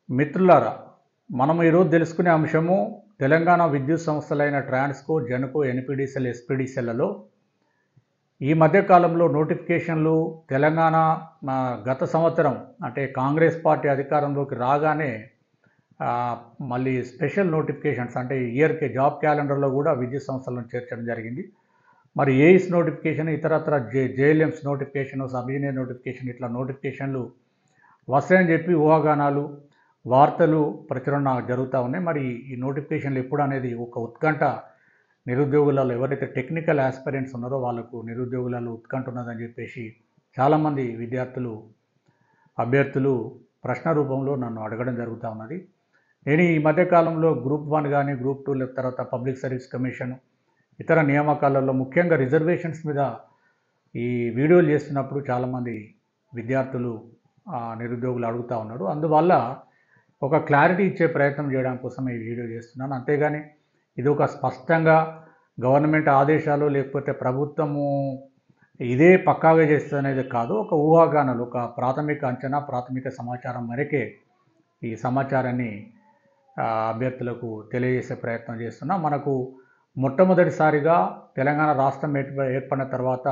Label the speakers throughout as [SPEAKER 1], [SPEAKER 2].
[SPEAKER 1] మిత్రులారా, మనం ఈరోజు తెలుసుకునే అంశము తెలంగాణ విద్యుత్ సంస్థలైన ట్రాన్స్కో, జెన్కో, ఎన్పిడిసిఎల్, ఎస్పిడిసిఎల్లలో ఈ మధ్య కాలంలో నోటిఫికేషన్లు తెలంగాణ గత సంవత్సరం అంటే కాంగ్రెస్ పార్టీ అధికారంలోకి రాగానే మళ్ళీ స్పెషల్ నోటిఫికేషన్స్ అంటే ఇయర్కి జాబ్ క్యాలెండర్లో కూడా విద్యుత్ సంస్థలను చేర్చడం జరిగింది. మరి ఏఈస్ నోటిఫికేషన్, ఇతరత్ర JLMs notification, sub engineer notification, ఇట్లా నోటిఫికేషన్లు వస్తాయని చెప్పి ఊహాగానాలు, వార్తలు ప్రచురణ జరుగుతూ ఉన్నాయి. మరి ఈ నోటిఫికేషన్లు ఎప్పుడు అనేది ఒక ఉత్కంఠ నిరుద్యోగులలో, ఎవరైతే టెక్నికల్ ఆస్పిరెంట్స్ ఉన్నారో వాళ్ళకు నిరుద్యోగులలో ఉత్కంఠ ఉన్నదని చెప్పేసి చాలామంది విద్యార్థులు, అభ్యర్థులు ప్రశ్న రూపంలో నన్ను అడగడం జరుగుతూ ఉన్నది. నేను ఈ మధ్యకాలంలో గ్రూప్ 1 కానీ, గ్రూప్ 2 తర్వాత పబ్లిక్ సర్వీస్ కమిషన్, ఇతర నియామకాలలో ముఖ్యంగా రిజర్వేషన్స్ మీద ఈ వీడియోలు చేస్తున్నప్పుడు చాలామంది విద్యార్థులు, నిరుద్యోగులు అడుగుతూ ఉన్నారు. అందువల్ల ఒక క్లారిటీ ఇచ్చే ప్రయత్నం చేయడం కోసం ఈ వీడియో చేస్తున్నాను. అంతేగాని ఇది ఒక స్పష్టంగా గవర్నమెంట్ ఆదేశాలు లేకపోతే ప్రభుత్వము ఇదే పక్కాగా చేస్తుంది అనేది కాదు. ఒక ఊహాగానాలు, ఒక ప్రాథమిక అంచనా, ప్రాథమిక సమాచారం మేరకే ఈ సమాచారాన్ని అభ్యర్థులకు తెలియజేసే ప్రయత్నం చేస్తున్నా. మనకు మొట్టమొదటిసారిగా తెలంగాణ రాష్ట్రం ఏర్పడిన తర్వాత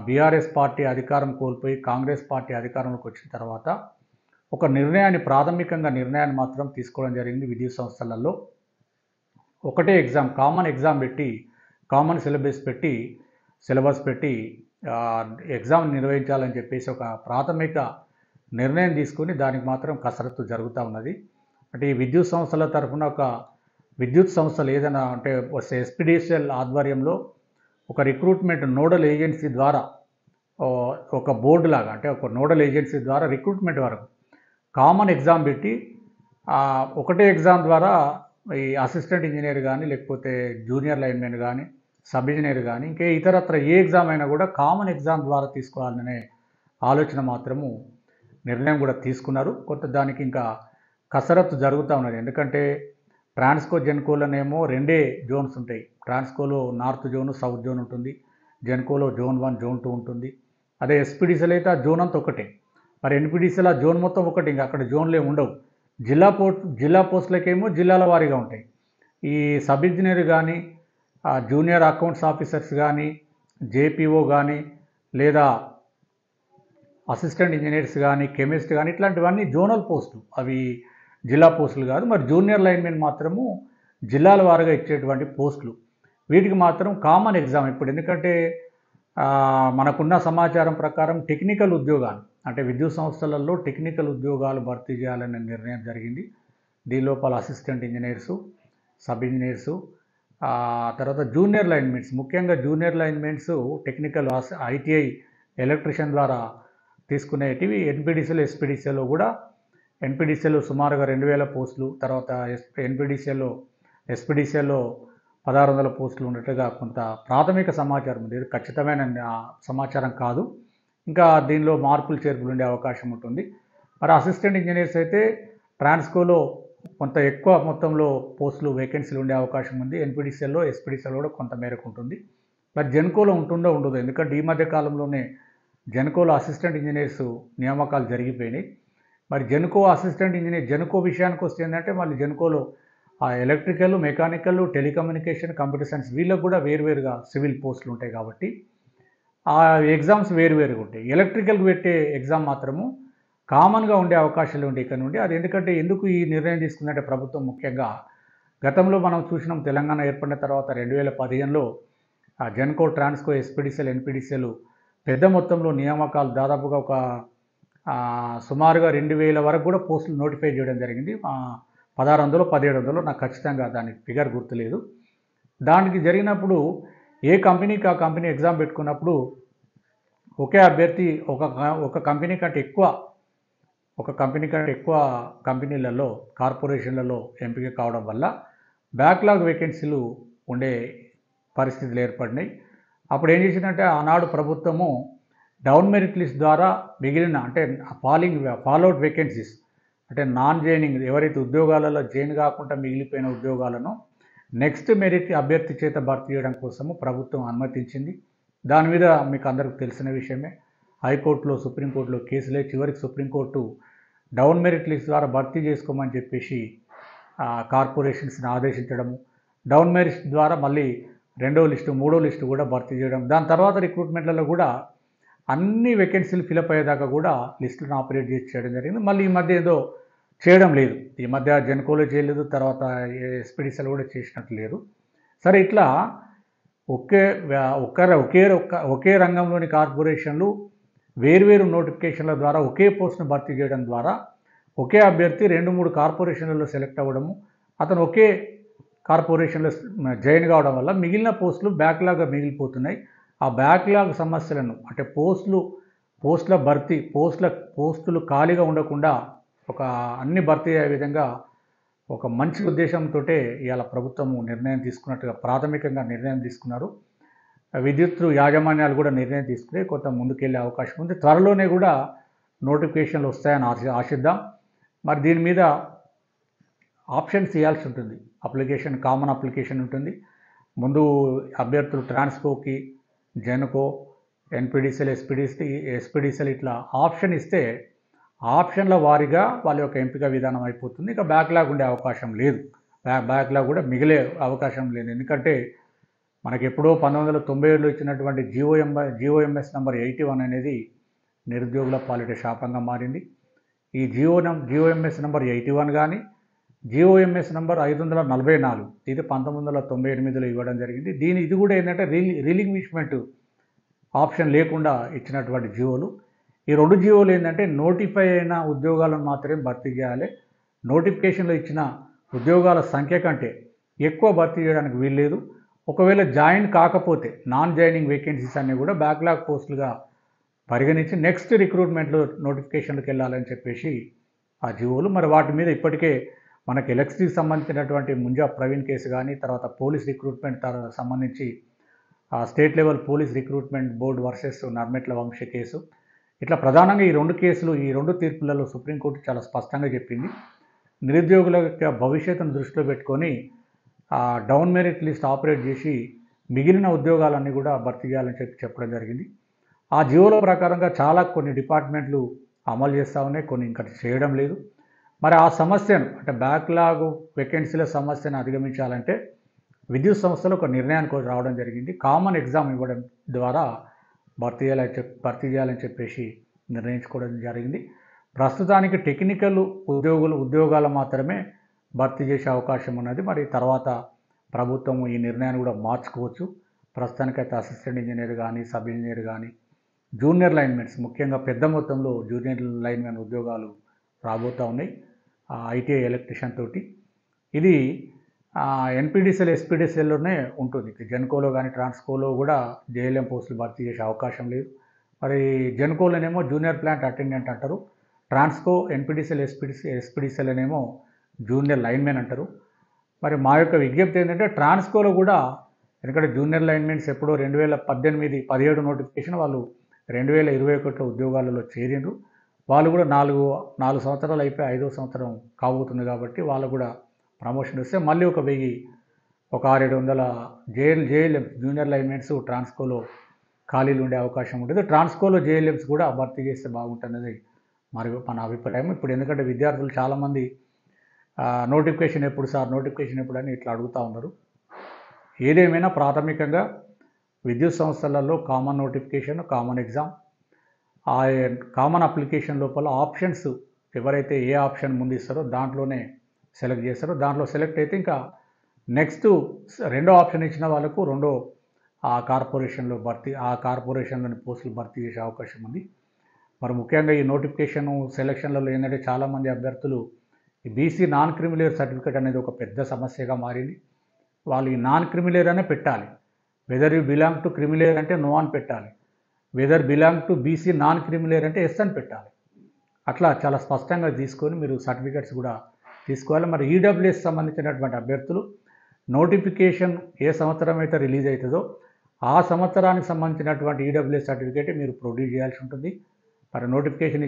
[SPEAKER 1] బీఆర్ఎస్ పార్టీ అధికారం కోల్పోయి కాంగ్రెస్ పార్టీ అధికారంలోకి వచ్చిన తర్వాత ఒక ప్రాథమికంగా నిర్ణయాన్ని మాత్రం తీసుకోవడం జరిగింది. విద్యుత్ సంస్థలలో ఒకటే ఎగ్జామ్, కామన్ ఎగ్జామ్ పెట్టి, కామన్ సిలబస్ పెట్టి ఎగ్జామ్ నిర్వహించాలని చెప్పేసి ఒక ప్రాథమిక నిర్ణయం తీసుకుని దానికి మాత్రం కసరత్తు జరుగుతూ ఉన్నది. అంటే ఈ విద్యుత్ సంస్థల తరఫున ఒక విద్యుత్ సంస్థలు ఏదైనా అంటే ఎస్పిడిసిఎల్ ఆధ్వర్యంలో ఒక రిక్రూట్మెంట్ నోడల్ ఏజెన్సీ ద్వారా ఒక బోర్డు లాగా, అంటే ఒక నోడల్ ఏజెన్సీ ద్వారా రిక్రూట్మెంట్ వరకు కామన్ ఎగ్జామ్ పెట్టి ఒకటే ఎగ్జామ్ ద్వారా ఈ అసిస్టెంట్ ఇంజనీర్ కానీ, లేకపోతే జూనియర్ లైన్మెన్ కానీ, సబ్ ఇంజనీర్ కానీ, ఇంకే ఇతరత్ర ఏ ఎగ్జామ్ అయినా కూడా కామన్ ఎగ్జామ్ ద్వారా తీసుకోవాలనే ఆలోచన మాత్రము నిర్ణయం కూడా తీసుకున్నారు. దానికి ఇంకా కసరత్తు జరుగుతూ ఉన్నది. ఎందుకంటే ట్రాన్స్కో, జెన్కోలోనేమో 2 జోన్స్ ఉంటాయి. ట్రాన్స్కోలో నార్త్ జోన్, సౌత్ జోన్ ఉంటుంది. జెన్కోలో జోన్ 1, జోన్ 2 ఉంటుంది. అదే ఎస్పిడిసిఎల్ అయితే ఆ జోన్ అంతా ఒకటే. మరి ఎన్పిడిసిఎల్ ఆ జోన్ మొత్తం ఒకటి, ఇంకా అక్కడ జోన్లే ఉండవు. జిల్లా పోస్టులకేమో జిల్లాల వారీగా ఉంటాయి. ఈ సబ్ ఇంజనీర్ కానీ, జూనియర్ అకౌంట్స్ ఆఫీసర్స్ కానీ, జేపీఓ కానీ, లేదా అసిస్టెంట్ ఇంజనీర్స్ కానీ, కెమిస్ట్ కానీ, ఇట్లాంటివన్నీ జోనల్ పోస్టులు, అవి జిల్లా పోస్టులు కాదు. మరి జూనియర్ లైన్మెన్ మాత్రము జిల్లాల వారీగా ఇచ్చేటువంటి పోస్టులు. వీటికి మాత్రం కామన్ ఎగ్జామ్ ఇప్పుడు. ఎందుకంటే మనకున్న సమాచారం ప్రకారం టెక్నికల్ ఉద్యోగాలు అంటే విద్యుత్ సంస్థలలో టెక్నికల్ ఉద్యోగాలు భర్తీ చేయాలనే నిర్ణయం జరిగింది. దీని లోపల అసిస్టెంట్ ఇంజనీర్సు, సబ్ ఇంజనీర్సు, తర్వాత జూనియర్ లైన్మెన్స్, ముఖ్యంగా junior linemen technical ITI electrician ద్వారా తీసుకునేటివి ఎన్పిడిసిఎల్, ఎస్పిడిసిఎల్లో కూడా. ఎన్పిడిసిఎల్లో సుమారుగా 2000 పోస్టులు, తర్వాత ఎస్పిడిసిఎల్లో 1600 పోస్టులు ఉన్నట్టుగా కొంత ప్రాథమిక సమాచారం ఉంది. ఇది ఖచ్చితమైన సమాచారం కాదు. ఇంకా దీనిలో మార్పులు చేర్పులు ఉండే అవకాశం ఉంటుంది. మరి అసిస్టెంట్ ఇంజనీర్స్ అయితే ట్రాన్స్కోలో కొంత ఎక్కువ మొత్తంలో పోస్టులు, వేకెన్సీలు ఉండే అవకాశం ఉంది. ఎన్పిడిసిఎల్లో, ఎస్పిడిసిఎల్లో కూడా కొంత మేరకు ఉంటుంది. మరి జెన్కోలో ఉంటుందో ఉండదు. ఎందుకంటే ఈ మధ్య కాలంలోనే జెన్కోలో అసిస్టెంట్ ఇంజనీర్స్ నియామకాలు జరిగిపోయినాయి. మరి జెన్కో విషయానికి వస్తే ఏంటంటే మళ్ళీ జెన్కోలో electrical, mechanical, telecommunication, computer science వీళ్ళకు కూడా వేరువేరుగా సివిల్ పోస్టులు ఉంటాయి కాబట్టి ఆ ఎగ్జామ్స్ వేరువేరుగా ఉంటాయి. ఎలక్ట్రికల్కి పెట్టే ఎగ్జామ్ మాత్రము కామన్గా ఉండే అవకాశాలు ఉంటాయి ఇక్కడ నుండి. అది ఎందుకు ఈ నిర్ణయం తీసుకుందంటే ప్రభుత్వం ముఖ్యంగా గతంలో మనం చూసినాం, తెలంగాణ ఏర్పడిన తర్వాత 2015లో జెన్కో, ట్రాన్స్కో, ఎస్పిడిసిఎల్, ఎన్పిడిసిఎల్ పెద్ద మొత్తంలో నియామకాలు దాదాపుగా ఒక సుమారుగా 2000 వరకు కూడా పోస్టులు నోటిఫై చేయడం జరిగింది. 1600, 1700 నాకు ఖచ్చితంగా దానికి ఫిగర్ గుర్తులేదు. దానికి జరిగినప్పుడు ఏ కంపెనీకి ఆ కంపెనీ ఎగ్జామ్ పెట్టుకున్నప్పుడు ఒకే అభ్యర్థి ఒక కంపెనీ కంటే ఎక్కువ కంపెనీలలో, కార్పొరేషన్లలో ఎంపిక కావడం వల్ల బ్యాక్లాగ్ వేకెన్సీలు ఉండే పరిస్థితులు ఏర్పడినాయి. అప్పుడు ఏం చేసిందంటే ఆనాడు ప్రభుత్వము డౌన్ మెరిట్ లిస్ట్ ద్వారా మిగిలిన అంటే ఫాలోఅవుట్ వేకెన్సీస్ అంటే నాన్ జాయినింగ్, ఎవరైతే ఉద్యోగాలలో జాయిన్ కాకుండా మిగిలిపోయిన ఉద్యోగాలను నెక్స్ట్ మెరిట్ అభ్యర్థి చేత భర్తీ చేయడం కోసము ప్రభుత్వం అనుమతించింది. దాని మీద మీకు అందరికీ తెలిసిన విషయమే. హైకోర్టులో, సుప్రీంకోర్టులో కేసులే చివరికి సుప్రీంకోర్టు డౌన్ మెరిట్ లిస్ట్ ద్వారా భర్తీ చేసుకోమని చెప్పేసి కార్పొరేషన్స్ని ఆదేశించడము, డౌన్ మెరిట్ ద్వారా మళ్ళీ రెండో లిస్టు మూడో లిస్టు కూడా భర్తీ చేయడం, దాని తర్వాత రిక్రూట్మెంట్లలో కూడా అన్ని వేకెన్సీలు ఫిలప్ అయ్యేదాకా కూడా లిస్టులను ఆపరేట్ చేసి చేయడం జరిగింది. మళ్ళీ ఈ మధ్య ఏదో చేయడం లేదు, ఈ మధ్య జెన్కోలో చేయలేదు, తర్వాత ఎస్పీడీసీలో కూడా చేసినట్టు లేదు. సరే, ఇట్లా ఒకే రంగంలోని కార్పొరేషన్లు వేర్వేరు నోటిఫికేషన్ల ద్వారా ఒకే పోస్టును భర్తీ చేయడం ద్వారా ఒకే అభ్యర్థి 2-3 కార్పొరేషన్లలో సెలెక్ట్ అవ్వడము, అతను ఒకే కార్పొరేషన్లో జాయిన్ కావడం వల్ల మిగిలిన పోస్టులు బ్యాక్లాగ్గా మిగిలిపోతున్నాయి. ఆ బ్యాక్లాగ్ సమస్యలను అంటే పోస్టుల భర్తీ పోస్టులు ఖాళీగా ఉండకుండా అన్ని భర్తీ అయ్యే విధంగా ఒక మంచి ఉద్దేశంతో ఇవాళ ప్రభుత్వము నిర్ణయం తీసుకున్నట్టుగా ప్రాథమికంగా నిర్ణయం తీసుకున్నారు. విద్యుత్ యాజమాన్యాలు కూడా నిర్ణయం తీసుకుని కొంత ముందుకెళ్ళే అవకాశం ఉంది. త్వరలోనే కూడా నోటిఫికేషన్లు వస్తాయని ఆశిద్దాం. మరి దీని మీద ఆప్షన్స్ ఇవ్వాల్సి ఉంటుంది. కామన్ అప్లికేషన్ ఉంటుంది. ముందు అభ్యర్థులు ట్రాన్స్కోకి, జెన్కో, ఎన్పీడీసీఎల్, ఎస్పీడీసీఎల్ ఇట్లా ఆప్షన్ ఇస్తే ఆప్షన్ల వారీగా వాళ్ళ యొక్క ఎంపిక విధానం అయిపోతుంది. ఇక బ్యాక్లాగ్ ఉండే అవకాశం లేదు, బ్యాక్లాగ్ కూడా మిగిలే అవకాశం లేదు. ఎందుకంటే మనకి ఎప్పుడో 1997లో ఇచ్చినటువంటి జీఓఎంఎస్ నెంబర్ 81 అనేది నిరుద్యోగుల పాలిట శాపంగా మారింది. ఈ జీఓఎంఎస్ నెంబర్ 81 కానీ జీఓఎంఎస్ నెంబర్ 544 ఇది 1998లో ఇవ్వడం జరిగింది. ఇది కూడా ఏంటంటే రిలింగ్విష్మెంట్ ఆప్షన్ లేకుండా ఇచ్చినటువంటి జీవోలు. ఈ 2 జీవోలు ఏంటంటే నోటిఫై అయిన ఉద్యోగాలను మాత్రమే భర్తీ చేయాలి. నోటిఫికేషన్లో ఇచ్చిన ఉద్యోగాల సంఖ్య కంటే ఎక్కువ భర్తీ చేయడానికి వీల్లేదు. ఒకవేళ జాయిన్ కాకపోతే నాన్ జాయినింగ్ వేకెన్సీస్ అన్నీ కూడా బ్యాక్లాగ్ పోస్టులుగా పరిగణించి నెక్స్ట్ రిక్రూట్మెంట్లో నోటిఫికేషన్లకు వెళ్ళాలని చెప్పేసి ఆ జీవోలు. మరి వాటి మీద ఇప్పటికే మనకి ఎలక్ట్రిసిటీకి సంబంధించినటువంటి ముంజా ప్రవీణ్ కేసు కానీ, తర్వాత పోలీస్ రిక్రూట్మెంట్ సంబంధించి state level police recruitment board versus Narmetta వంశ కేసు, ఇట్లా ప్రధానంగా ఈ 2 కేసులు, ఈ 2 తీర్పులలో సుప్రీంకోర్టు చాలా స్పష్టంగా చెప్పింది. నిరుద్యోగుల యొక్క భవిష్యత్తును దృష్టిలో పెట్టుకొని డౌన్ మెరిట్ లిస్ట్ ఆపరేట్ చేసి మిగిలిన ఉద్యోగాలన్నీ కూడా భర్తీ చేయాలని చెప్పడం జరిగింది. ఆ జీవోల ప్రకారంగా కొన్ని డిపార్ట్మెంట్లు అమలు చేస్తూ ఉన్నాయి, కొన్ని ఇంకా చేయడం లేదు. మరి ఆ సమస్యను అంటే బ్యాక్లాగ్ వేకెన్సీల సమస్యను అధిగమించాలంటే విద్యుత్ సంస్థలు ఒక నిర్ణయానికి రావడం జరిగింది. కామన్ ఎగ్జామ్ ఇవ్వడం ద్వారా భర్తీ చేయాలని చెప్పేసి నిర్ణయించుకోవడం జరిగింది. ప్రస్తుతానికి టెక్నికల్ ఉద్యోగాలు మాత్రమే భర్తీ చేసే అవకాశం ఉన్నది. మరి తర్వాత ప్రభుత్వం ఈ నిర్ణయాన్ని కూడా మార్చుకోవచ్చు. ప్రస్తుతానికైతే అసిస్టెంట్ ఇంజనీర్ కానీ, సబ్ ఇంజనీర్ కానీ, జూనియర్ లైన్మెన్స్, ముఖ్యంగా పెద్ద మొత్తంలో జూనియర్ లైన్మెన్ ఉద్యోగాలు రాబోతూ ఉన్నాయి ఐటీఐ ఎలక్ట్రీషియన్ తోటి. ఇది ఎన్పీడీసీఎల్, ఎస్పీడీసీఎల్లోనే ఉంటుంది. జెన్కోలో కానీ ట్రాన్స్కోలో కూడా జేఎల్ఎం పోస్టులు భర్తీ చేసే అవకాశం లేదు. మరి జెన్కోలోనేమో జూనియర్ ప్లాంట్ అటెండెంట్ అంటారు, ట్రాన్స్కో, ఎన్పీడీసీఎల్, ఎస్పీడీసీఎల్లోనేమో జూనియర్ లైన్మెన్ అంటారు. మరి మా యొక్క విజ్ఞప్తి ఏంటంటే ట్రాన్స్కోలో కూడా, ఎందుకంటే జూనియర్ లైన్మెన్స్ ఎప్పుడో 2018-17 నోటిఫికేషన్, వాళ్ళు 2021లో ఉద్యోగాలలో చేరిండ్రు. వాళ్ళు కూడా 4 సంవత్సరాలు అయిపోయి 5వ సంవత్సరం కాబోతుంది కాబట్టి వాళ్ళు కూడా ప్రమోషన్ వస్తే మళ్ళీ ఒక 600-700 జేఎల్ఎం జూనియర్ లైన్మెన్స్ ట్రాన్స్కోలో ఖాళీలు ఉండే అవకాశం ఉంటుంది. ట్రాన్స్కోలో జేఎల్ఎంస్ కూడా భర్తీ చేస్తే బాగుంటుంది మరి మన అభిప్రాయం. ఇప్పుడు ఎందుకంటే విద్యార్థులు చాలామంది నోటిఫికేషన్ ఎప్పుడు అని ఇట్లా అడుగుతూ ఉన్నారు. ఏదేమైనా ప్రాథమికంగా విద్యుత్ సంస్థలలో కామన్ నోటిఫికేషన్, కామన్ ఎగ్జామ్, ఆ కామన్ అప్లికేషన్ లోపల ఆప్షన్స్ ఎవరైతే ఏ ఆప్షన్ ముందు ఇస్తారో దాంట్లోనే సెలెక్ట్ చేస్తారో, దాంట్లో సెలెక్ట్ అయితే ఇంకా నెక్స్ట్ రెండో ఆప్షన్ ఇచ్చిన వాళ్ళకు ఆ కార్పొరేషన్లోని పోస్టులు భర్తీ చేసే అవకాశం ఉంది. మరి ముఖ్యంగా ఈ నోటిఫికేషన్ సెలక్షన్లలో ఏంటంటే చాలామంది అభ్యర్థులు ఈ బీసీ నాన్ క్రిమిలేయర్ సర్టిఫికేట్ అనేది ఒక పెద్ద సమస్యగా మారింది. వాళ్ళు ఈ నాన్ క్రిమిలేయర్ అనే పెట్టాలి. Whether you belong to creamy layer అంటే నో అని పెట్టాలి, whether belong to BC non creamy layer అంటే ఎస్ అని పెట్టాలి. అట్లా చాలా స్పష్టంగా తీసుకొని మీరు సర్టిఫికేట్స్ కూడా తీసుకోవాలి. మరి ఈడబ్ల్యూఎస్ సంబంధించినటువంటి అభ్యర్థులు నోటిఫికేషన్ ఏ సంవత్సరం అయితే రిలీజ్ అవుతుందో ఆ సంవత్సరానికి సంబంధించినటువంటి ఈడబ్ల్యూఎస్ సర్టిఫికేట్ మీరు ప్రొడ్యూస్ చేయాల్సి ఉంటుంది. మరి నోటిఫికేషన్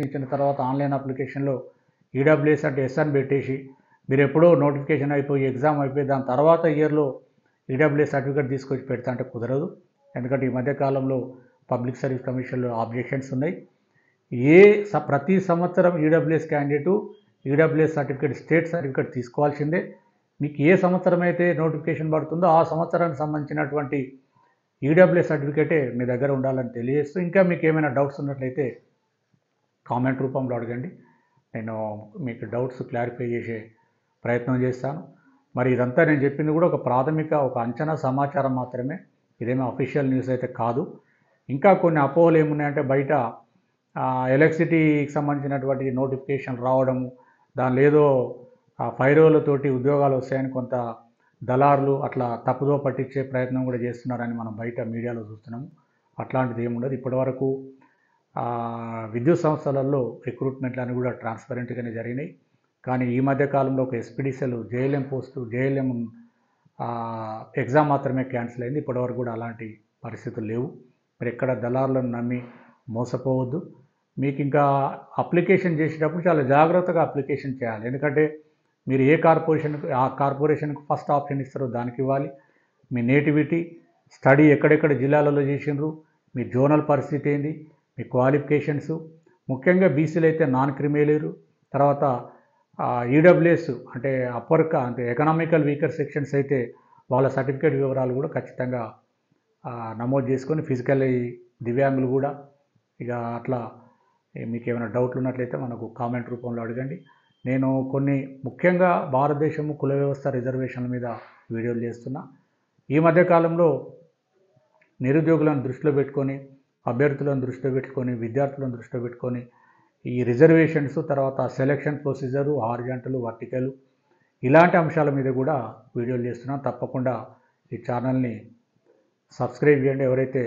[SPEAKER 1] ఇచ్చిన తర్వాత ఆన్లైన్ అప్లికేషన్లో ఈడబ్ల్యూఎస్ అంటే ఎస్ అని పెట్టేసి మీరు ఎప్పుడో నోటిఫికేషన్ అయిపోయి ఎగ్జామ్ అయిపోయి దాని తర్వాత ఇయర్లో ఈడబ్ల్యూఎస్ సర్టిఫికేట్ తీసుకొచ్చి పెడతా అంటే కుదరదు. ఎందుకంటే ఈ మధ్యకాలంలో పబ్లిక్ సర్వీస్ కమిషన్లో ఆబ్జెక్షన్స్ ఉన్నాయి. ప్రతి సంవత్సరం EWS candidate EWS certificate state certificate తీసుకోవాల్సిందే. మీకు ఏ సంవత్సరం అయితే నోటిఫికేషన్ పడుతుందో ఆ సంవత్సరానికి సంబంధించినటువంటి ఈడబ్ల్యూఎస్ సర్టిఫికేటే మీ దగ్గర ఉండాలని తెలియజేస్తూ, ఇంకా మీకు ఏమైనా డౌట్స్ ఉన్నట్లయితే కామెంట్ రూపంలో అడగండి. నేను మీకు డౌట్స్ క్లారిఫై చేసే ప్రయత్నం చేస్తాను. మరి ఇదంతా నేను చెప్పింది కూడా ఒక అంచనా సమాచారం మాత్రమే, ఇదేమీ అఫీషియల్ న్యూస్ అయితే కాదు. ఇంకా కొన్ని అపోహలు ఏమున్నాయంటే బయట ఎలక్ట్రిసిటీకి సంబంధించినటువంటి నోటిఫికేషన్ రావడము, దానిలో ఏదో ఫైరోలతోటి ఉద్యోగాలు వస్తాయని కొంత దళారులు అట్లా తప్పుదో పట్టించే ప్రయత్నం కూడా చేస్తున్నారని మనం బయట మీడియాలో చూస్తున్నాము. అట్లాంటిది ఏముండదు. ఇప్పటివరకు విద్యుత్ సంస్థలలో రిక్రూట్మెంట్లన్నీ కూడా ట్రాన్స్పరెంట్గానే జరిగినాయి. కానీ ఈ మధ్య కాలంలో ఒక ఎస్పీడీసీఎల్ జేఎల్ఎం ఎగ్జామ్ మాత్రమే క్యాన్సిల్ అయింది. ఇప్పటివరకు కూడా అలాంటి పరిస్థితులు లేవు. మీరు ఎక్కడ దళారులను నమ్మి మోసపోవద్దు. మీకు ఇంకా అప్లికేషన్ చేసేటప్పుడు చాలా జాగ్రత్తగా అప్లికేషన్ చేయాలి. ఎందుకంటే మీరు ఆ కార్పొరేషన్కు ఫస్ట్ ఆప్షన్ ఇస్తారో దానికి ఇవ్వాలి. మీ నేటివిటీ, స్టడీ ఎక్కడెక్కడ జిల్లాలలో చేసినారు, మీ జోనల్ పరిస్థితి ఏంది, మీ క్వాలిఫికేషన్స్, ముఖ్యంగా బీసీలు అయితే నాన్ క్రిమిలేరు, తర్వాత ఈడబ్ల్యూఎస్ అంటే అంటే ఎకనామికల్ వీకర్ సెక్షన్స్ అయితే వాళ్ళ సర్టిఫికేట్ వివరాలు కూడా ఖచ్చితంగా నమోదు చేసుకొని, ఫిజికల్లీ దివ్యాంగులు కూడా ఇక అట్లా మీకు ఏమైనా డౌట్లు ఉన్నట్లయితే మనకు కామెంట్ రూపంలో అడగండి. నేను కొన్ని ముఖ్యంగా భారతదేశము కుల వ్యవస్థ రిజర్వేషన్ల మీద వీడియోలు చేస్తున్నా. ఈ మధ్యకాలంలో నిరుద్యోగులను దృష్టిలో పెట్టుకొని, అభ్యర్థులను దృష్టిలో పెట్టుకొని, విద్యార్థులను దృష్టిలో పెట్టుకొని ఈ రిజర్వేషన్స్, తర్వాత సెలక్షన్ ప్రొసీజరు, హారిజాంటల్, వర్టికల్ ఇలాంటి అంశాల మీద కూడా వీడియోలు చేస్తున్నాను. తప్పకుండా ఈ ఛానల్ని సబ్స్క్రైబ్ చేయండి. ఎవరైతే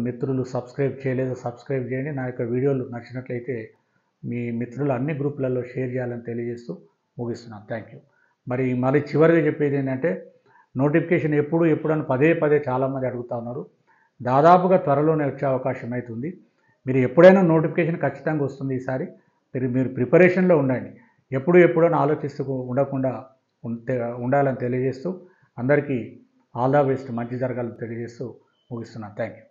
[SPEAKER 1] మిత్రులు సబ్స్క్రైబ్ చేయలేదో సబ్స్క్రైబ్ చేయండి. నా యొక్క వీడియోలు నచ్చినట్లయితే మీ మిత్రులు అన్ని గ్రూపులలో షేర్ చేయాలని తెలియజేస్తూ ముగిస్తున్నాను. Thank you. మళ్ళీ చివరిగా చెప్పేది ఏంటంటే, నోటిఫికేషన్ ఎప్పుడు అని పదే చాలామంది అడుగుతూ ఉన్నారు. దాదాపుగా త్వరలోనే వచ్చే అవకాశం అవుతుంది. మీరు ఎప్పుడైనా నోటిఫికేషన్ ఖచ్చితంగా వస్తుంది. ఈసారి మీరు ప్రిపరేషన్లో ఉండండి. ఎప్పుడని ఆలోచిస్తూ ఉండకుండా ఉండాలని తెలియజేస్తూ, అందరికీ ఆల్ ద బెస్ట్, మంచి జరగాలని తెలియజేస్తూ ముగిస్తున్నాను. Thank you.